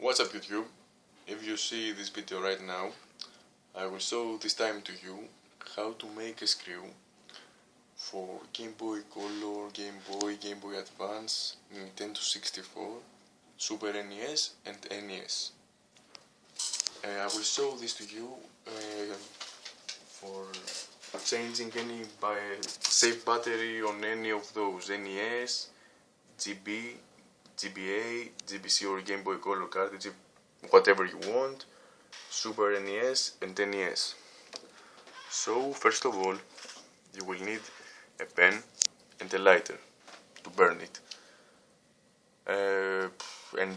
What's up YouTube? If you see this video right now, I will show this time to you how to make a screw for Game Boy Color, Game Boy Advance, Nintendo 64, Super NES and NES. I will show this to you for changing any safe battery on any of those NES, GB, GBA, GBC or Game Boy Color cartridge, whatever you want, Super NES and NES. So first of all, you will need a pen and a lighter to burn it. And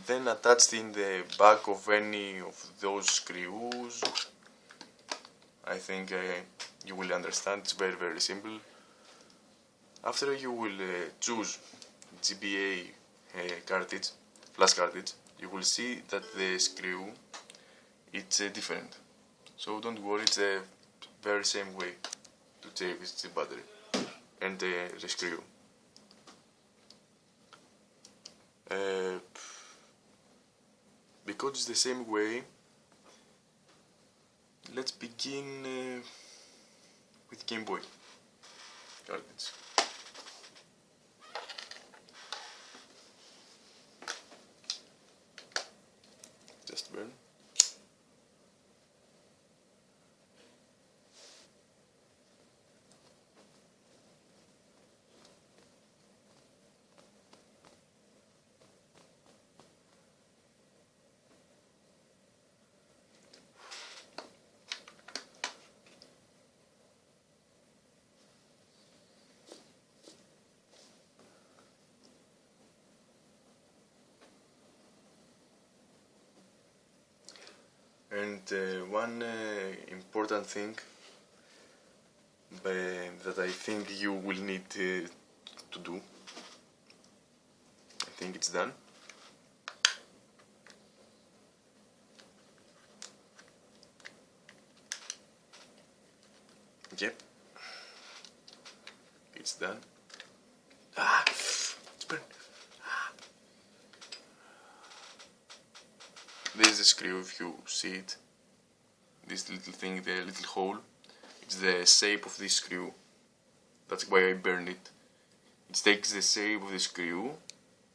then attached in the back of any of those screws, I think you will understand, it's very simple. After you will choose GBA cartridge, flash cartridge, you will see that the screw it's different. So don't worry, it's the very same way to change the battery and the screw. Because it's the same way, let's begin with Game Boy cartridge. Just burn. And one important thing that I think you will need to do, I think it's done. Yep, it's done. It's burned. This is the screw, if you see it. This little thing, the little hole, it's the shape of this screw. That's why I burned it. It takes the shape of the screw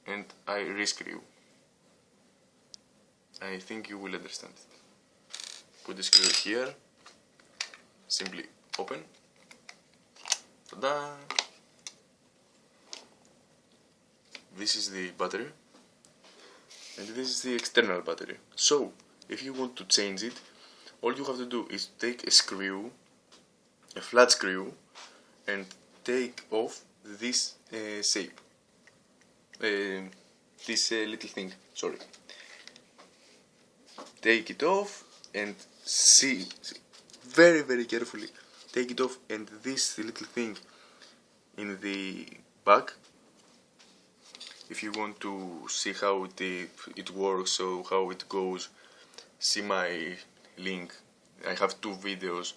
and I rescrew. I think you will understand it. Put the screw here, simply open. Ta-da! This is the battery. And this is the external battery. So, if you want to change it, all you have to do is take a screw, a flat screw, and take off this shape. This little thing, sorry. Take it off and see, very carefully, take it off, and this little thing in the back, if you want to see how it works or how it goes, see my link. I have 2 videos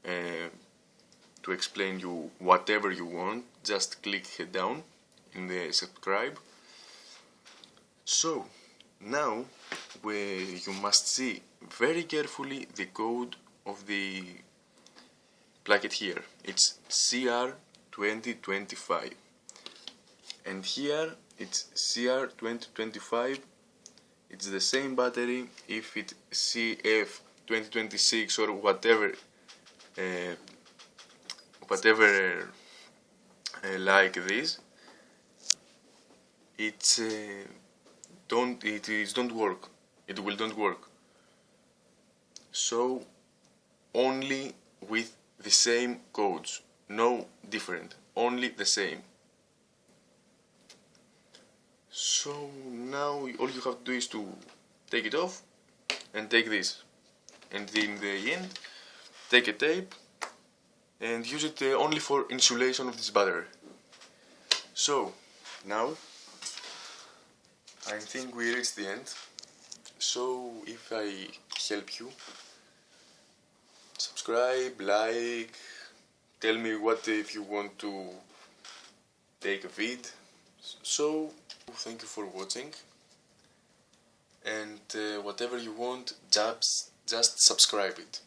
to explain you whatever you want. Just click head down in the subscribe. So now you must see very carefully the code of the placket here. It's CR2025, and here it's CR2025. It's the same battery. If it's CF2026 or whatever like this, it don't work. It will don't work. So only with the same codes, no different, only the same. So now all you have to do is to take it off and take this, and in the end take a tape and use it only for insulation of this battery. So now I think we reached the end. So if I help you, subscribe, like, tell me what if you want to take a vid. So thank you for watching, and and whatever you want, just subscribe it.